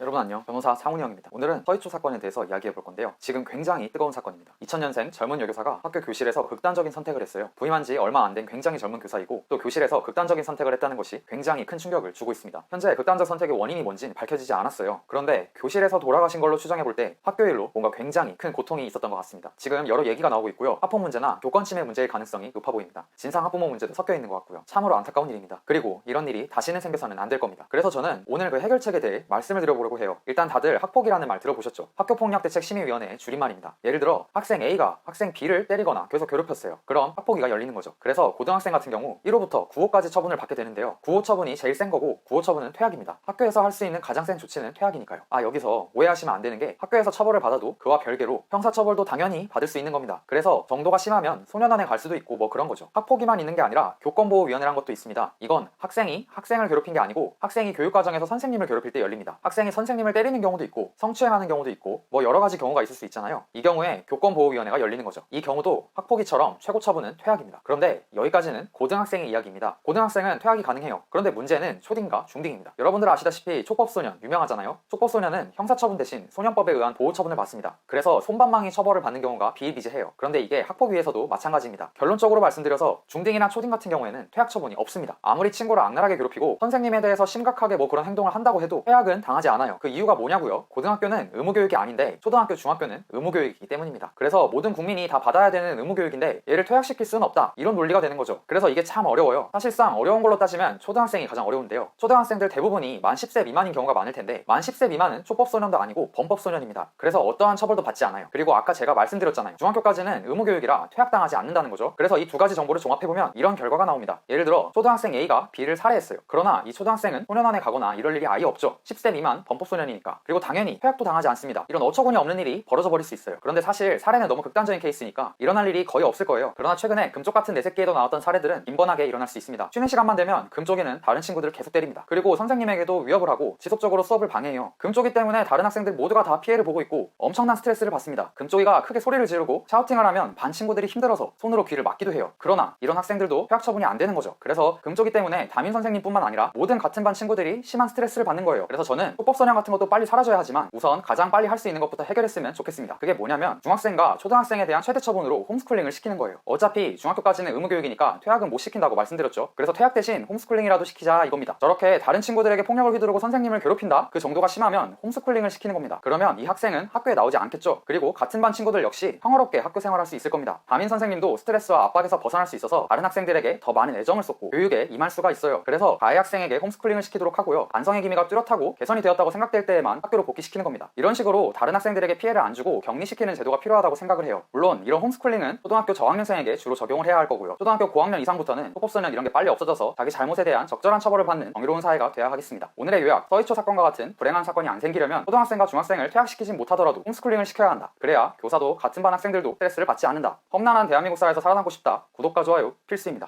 여러분 안녕, 변호사 상훈이 형입니다. 오늘은 서희초 사건에 대해서 이야기해 볼 건데요. 지금 굉장히 뜨거운 사건입니다. 2000년생 젊은 여교사가 학교 교실에서 극단적인 선택을 했어요. 부임한 지 얼마 안 된 굉장히 젊은 교사이고, 또 교실에서 극단적인 선택을 했다는 것이 굉장히 큰 충격을 주고 있습니다. 현재 극단적 선택의 원인이 뭔지는 밝혀지지 않았어요. 그런데 교실에서 돌아가신 걸로 추정해 볼 때 학교 일로 뭔가 굉장히 큰 고통이 있었던 것 같습니다. 지금 여러 얘기가 나오고 있고요. 학폭 문제나 교권 침해 문제의 가능성이 높아 보입니다. 진상 학부모 문제도 섞여 있는 것 같고요. 참으로 안타까운 일입니다. 그리고 이런 일이 다시는 생겨서는 안 될 겁니다. 그래서 저는 오늘 그 해결책에 대해 말씀을 드려보려고 해요. 일단 다들 학폭이라는 말 들어보셨죠? 학교폭력대책심의위원회의 줄임말입니다. 예를 들어 학생 A가 학생 B를 때리거나 계속 괴롭혔어요. 그럼 학폭위가 열리는 거죠. 그래서 고등학생 같은 경우 1호부터 9호까지 처분을 받게 되는데요. 9호 처분이 제일 센 거고 9호 처분은 퇴학입니다. 학교에서 할 수 있는 가장 센 조치는 퇴학이니까요. 여기서 오해하시면 안 되는 게, 학교에서 처벌을 받아도 그와 별개로 형사처벌도 당연히 받을 수 있는 겁니다. 그래서 정도가 심하면 소년원에 갈 수도 있고 뭐 그런 거죠. 학폭위만 있는 게 아니라 교권보호위원회란 것도 있습니다. 이건 학생이 학생을 괴롭힌 게 아니고 학생이 교육과정에서 선생님을 괴롭힐 때 열립니다. 학생이 선생님을 때리는 경우도 있고 성추행하는 경우도 있고 뭐 여러 가지 경우가 있을 수 있잖아요. 이 경우에 교권보호위원회가 열리는 거죠. 이 경우도 학폭위처럼 최고 처분은 퇴학입니다. 그런데 여기까지는 고등학생의 이야기입니다. 고등학생은 퇴학이 가능해요. 그런데 문제는 초딩과 중딩입니다. 여러분들 아시다시피 촉법소년 유명하잖아요. 촉법소년은 형사처분 대신 소년법에 의한 보호처분을 받습니다. 그래서 손방망이 처벌을 받는 경우가 비일비재해요. 그런데 이게 학폭위에서도 마찬가지입니다. 결론적으로 말씀드려서 중딩이나 초딩 같은 경우에는 퇴학 처분이 없습니다. 아무리 친구를 악랄하게 괴롭히고 선생님에 대해서 심각하게 뭐 그런 행동을 한다고 해도 퇴학은 당하지 않아요. 그 이유가 뭐냐고요? 고등학교는 의무교육이 아닌데 초등학교, 중학교는 의무교육이기 때문입니다. 그래서 모든 국민이 다 받아야 되는 의무교육인데 얘를 퇴학시킬 수는 없다, 이런 논리가 되는 거죠. 그래서 이게 참 어려워요. 사실상 어려운 걸로 따지면 초등학생이 가장 어려운데요. 초등학생들 대부분이 만 10세 미만인 경우가 많을 텐데, 만 10세 미만은 촉법소년도 아니고 범법소년입니다. 그래서 어떠한 처벌도 받지 않아요. 그리고 아까 제가 말씀드렸잖아요. 중학교까지는 의무교육이라 퇴학당하지 않는다는 거죠. 그래서 이 두 가지 정보를 종합해보면 이런 결과가 나옵니다. 예를 들어 초등학생 A가 B를 살해했어요. 그러나 이 초등학생은 소년원에 가거나 이럴 일이 아예 없죠. 10세 미만 범법소년이니까. 그리고 당연히 퇴학도 당하지 않습니다. 이런 어처구니 없는 일이 벌어져 버릴 수 있어요. 그런데 사실 살해는 너무 극단적인 케이스니까 일어날 일이 거의 없을 거예요. 그러나 최근에 금쪽 같은 내 새끼에도 나왔던 살해들은 빈번하게 일어날 수 있습니다. 쉬는 시간만 되면 금쪽이는 다른 친구들을 계속 때립니다. 그리고 선생님에게도 위협을 하고 지속적으로 수업을 방해해요. 금쪽이 때문에 다른 학생들 모두가 다 피해를 보고 있고 엄청난 스트레스를 받습니다. 금쪽이가 크게 소리를 지르고 샤우팅을 하면 반 친구들이 힘들어서 손으로 귀를 막기도 해요. 그러나 이런 학생들도 퇴학 처분이 안 되는 거죠. 그래서 금쪽이 때문에 담임 선생님뿐만 아니라 모든 같은 반 친구들이 심한 스트레스를 받는 거예요. 그래서 저는 촉법소년 같은 것도 빨리 사라져야 하지만 우선 가장 빨리 할 수 있는 것부터 해결했으면 좋겠습니다. 그게 뭐냐면 중학생과 초등학생에 대한 최대 처분으로 홈스쿨링을 시키는 거예요. 어차피 중학교까지는 의무교육이니까 퇴학은 못 시킨다고 말씀드렸죠. 그래서 퇴학 대신 홈스쿨링이라도 시키자 이겁니다. 저렇게 다른 친구들에게 폭력을 휘두르고 선생님을 괴롭힌다, 그 정도가 심하면 홈스쿨링을 시키는 겁니다. 그러면 이 학생은 학교에 나오지 않겠죠. 그리고 같은 반 친구들 역시 평화롭게 학교 생활할 수 있을 겁니다. 담임 선생님도 스트레스와 압박에서 벗어날 수 있어서 다른 학생들에게 더 많은 애정을 쏟고 교육에 임할 수가 있어요. 그래서 가해 학생에게 홈스쿨링을 시키도록 하고요. 반성의 기미가 뚜렷하고 개선이 되었다고 생각될 때에만 학교로 복귀시키는 겁니다. 이런 식으로 다른 학생들에게 피해를 안 주고 격리시키는 제도가 필요하다고 생각을 해요. 물론 이런 홈스쿨링은 초등학교 저학년생에게 주로 적용을 해야 할 거고요. 초등학교 고학년 이상부터는 촉법소년 이런 게 빨리 없어져서 자기 잘못에 대한 적절한 처벌을 받는 정의로운 사회가 돼야 하겠습니다. 오늘의 요약, 서희초 사건과 같은 불행한 사건이 안 생기려면 초등학생과 중학생을 퇴학시키진 못하더라도 홈스쿨링을 시켜야 한다. 그래야 교사도 같은 반 학생들도 스트레스를 받지 않는다. 험난한 대한민국 사회에서 살아남고 싶다. 구독과 좋아요 필수입니다.